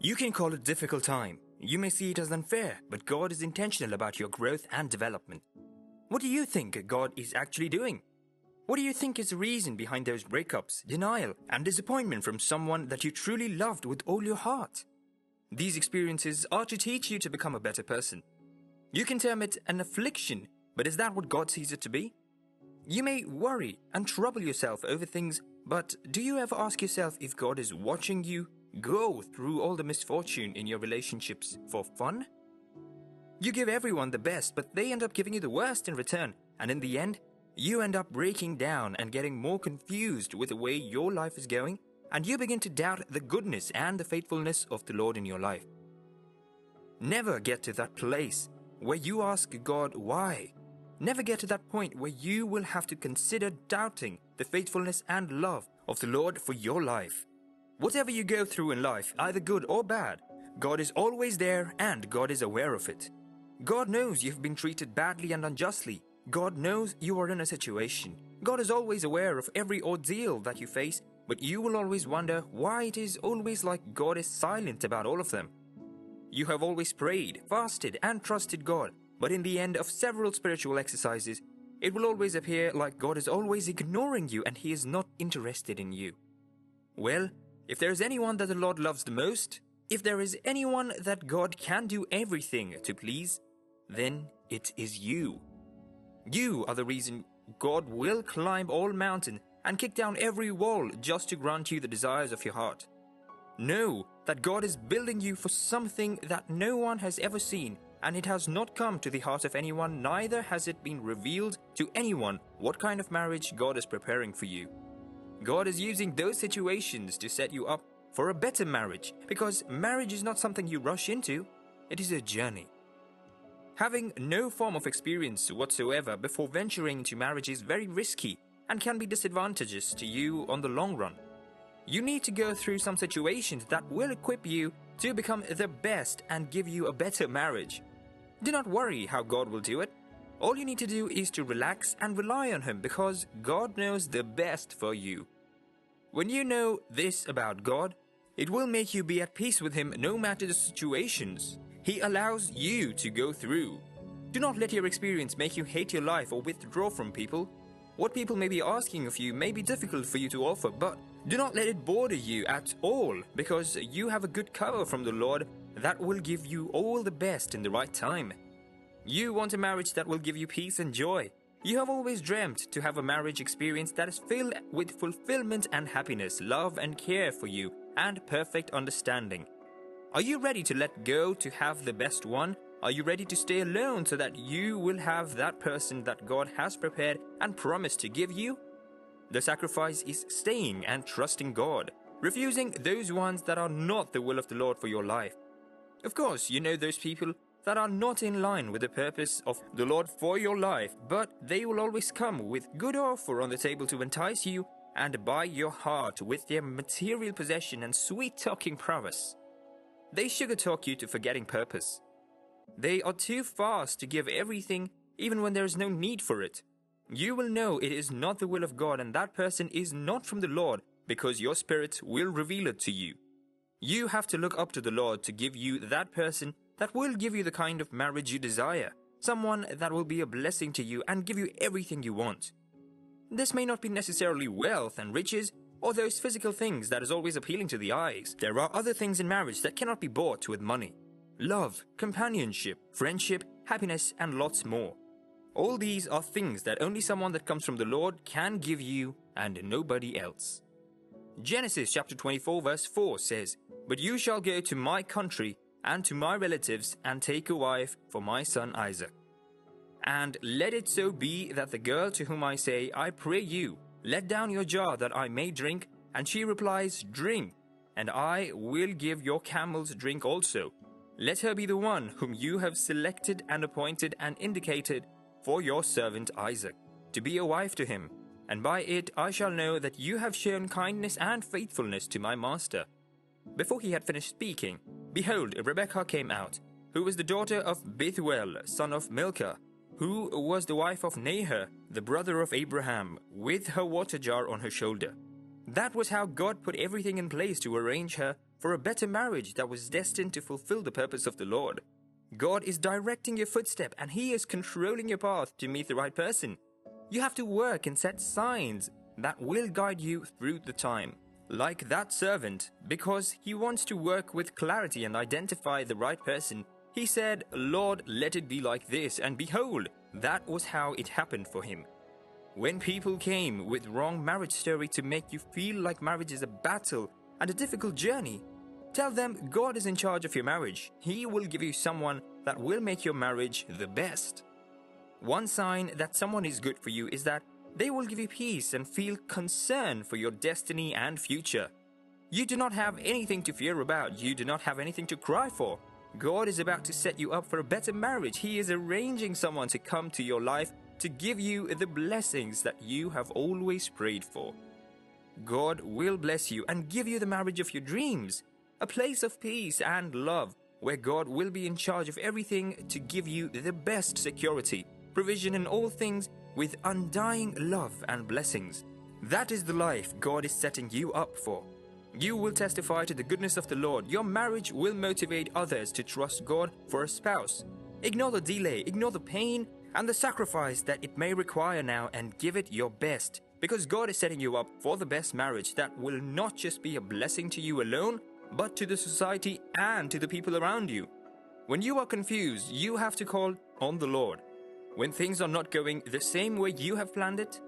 You can call it a difficult time. You may see it as unfair, but God is intentional about your growth and development. What do you think God is actually doing? What do you think is the reason behind those breakups, denial, and disappointment from someone that you truly loved with all your heart? These experiences are to teach you to become a better person. You can term it an affliction, but is that what God sees it to be? You may worry and trouble yourself over things, but do you ever ask yourself if God is watching you go through all the misfortune in your relationships for fun? You give everyone the best, but they end up giving you the worst in return, and in the end, you end up breaking down and getting more confused with the way your life is going, and you begin to doubt the goodness and the faithfulness of the Lord in your life. Never get to that place where you ask God why. Never get to that point where you will have to consider doubting the faithfulness and love of the Lord for your life. Whatever you go through in life, either good or bad, God is always there and God is aware of it. God knows you've been treated badly and unjustly. God knows you are in a situation. God is always aware of every ordeal that you face, but you will always wonder why it is always like God is silent about all of them. You have always prayed, fasted, and trusted God, but in the end of several spiritual exercises, it will always appear like God is always ignoring you and He is not interested in you. Well, if there is anyone that the Lord loves the most, if there is anyone that God can do everything to please, then it is you. You are the reason God will climb all mountains and kick down every wall just to grant you the desires of your heart. Know that God is building you for something that no one has ever seen, and it has not come to the heart of anyone, neither has it been revealed to anyone what kind of marriage God is preparing for you. God is using those situations to set you up for a better marriage, because marriage is not something you rush into, it is a journey. Having no form of experience whatsoever before venturing into marriage is very risky and can be disadvantageous to you on the long run. You need to go through some situations that will equip you to become the best and give you a better marriage. Do not worry how God will do it. All you need to do is to relax and rely on Him, because God knows the best for you. When you know this about God, it will make you be at peace with Him no matter the situations He allows you to go through. Do not let your experience make you hate your life or withdraw from people. What people may be asking of you may be difficult for you to offer, but do not let it bother you at all, because you have a good cover from the Lord that will give you all the best in the right time. You want a marriage that will give you peace and joy. You have always dreamt to have a marriage experience that is filled with fulfillment and happiness, love and care for you, and perfect understanding. Are you ready to let go to have the best one? Are you ready to stay alone so that you will have that person that God has prepared and promised to give you? The sacrifice is staying and trusting God, refusing those ones that are not the will of the Lord for your life. Of course, you know those people that are not in line with the purpose of the Lord for your life, but they will always come with good offer on the table to entice you and buy your heart with their material possession and sweet-talking prowess. They sugar-talk you to forgetting purpose. They are too fast to give everything, even when there is no need for it. You will know it is not the will of God, and that person is not from the Lord, because your spirit will reveal it to you. You have to look up to the Lord to give you that person that will give you the kind of marriage you desire, someone that will be a blessing to you and give you everything you want. This may not be necessarily wealth and riches, or those physical things that is always appealing to the eyes. There are other things in marriage that cannot be bought with money. Love, companionship, friendship, happiness, and lots more. All these are things that only someone that comes from the Lord can give you, and nobody else. Genesis chapter 24 verse 4 says, "But you shall go to my country and to my relatives and take a wife for my son Isaac. And let it so be that the girl to whom I say, I pray you, let down your jar that I may drink, and she replies, drink, and I will give your camels drink also. Let her be the one whom you have selected and appointed and indicated for your servant Isaac, to be a wife to him, and by it I shall know that you have shown kindness and faithfulness to my master." Before he had finished speaking, behold, Rebekah came out, who was the daughter of Bethuel, son of Milcah, who was the wife of Nahor, the brother of Abraham, with her water jar on her shoulder. That was how God put everything in place to arrange her for a better marriage that was destined to fulfill the purpose of the Lord. God is directing your footstep and He is controlling your path to meet the right person. You have to work and set signs that will guide you through the time. Like that servant, because he wants to work with clarity and identify the right person, he said, "Lord, let it be like this," and behold, that was how it happened for him. When people came with wrong marriage story to make you feel like marriage is a battle and a difficult journey, tell them God is in charge of your marriage. He will give you someone that will make your marriage the best. One sign that someone is good for you is that they will give you peace and feel concern for your destiny and future. You do not have anything to fear about. You do not have anything to cry for. God is about to set you up for a better marriage. He is arranging someone to come to your life to give you the blessings that you have always prayed for. God will bless you and give you the marriage of your dreams, a place of peace and love, where God will be in charge of everything to give you the best security, provision in all things, with undying love and blessings. That is the life God is setting you up for. You will testify to the goodness of the Lord. Your marriage will motivate others to trust God for a spouse. Ignore the delay, ignore the pain, and the sacrifice that it may require now, and give it your best. Because God is setting you up for the best marriage that will not just be a blessing to you alone, but to the society and to the people around you. When you are confused, you have to call on the Lord. When things are not going the same way you have planned it,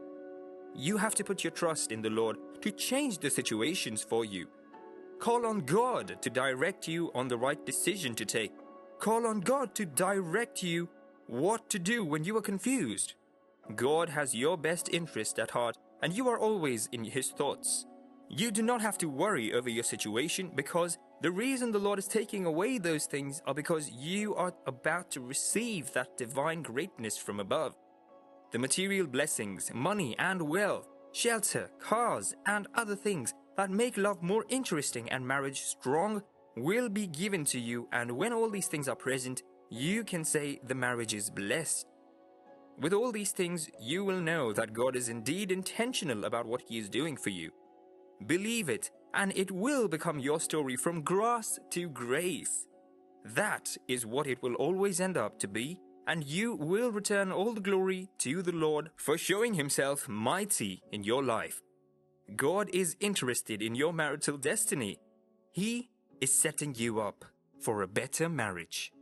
you have to put your trust in the Lord to change the situations for you. Call on God to direct you on the right decision to take. Call on God to direct you what to do when you are confused. God has your best interest at heart, and you are always in His thoughts. You do not have to worry over your situation, because the reason the Lord is taking away those things are because you are about to receive that divine greatness from above. The material blessings, money and wealth, shelter, cars, and other things that make love more interesting and marriage strong will be given to you, and when all these things are present, you can say the marriage is blessed. With all these things, you will know that God is indeed intentional about what He is doing for you. Believe it, and it will become your story from grass to grace. That is what it will always end up to be, and you will return all the glory to the Lord for showing Himself mighty in your life. God is interested in your marital destiny. He is setting you up for a better marriage.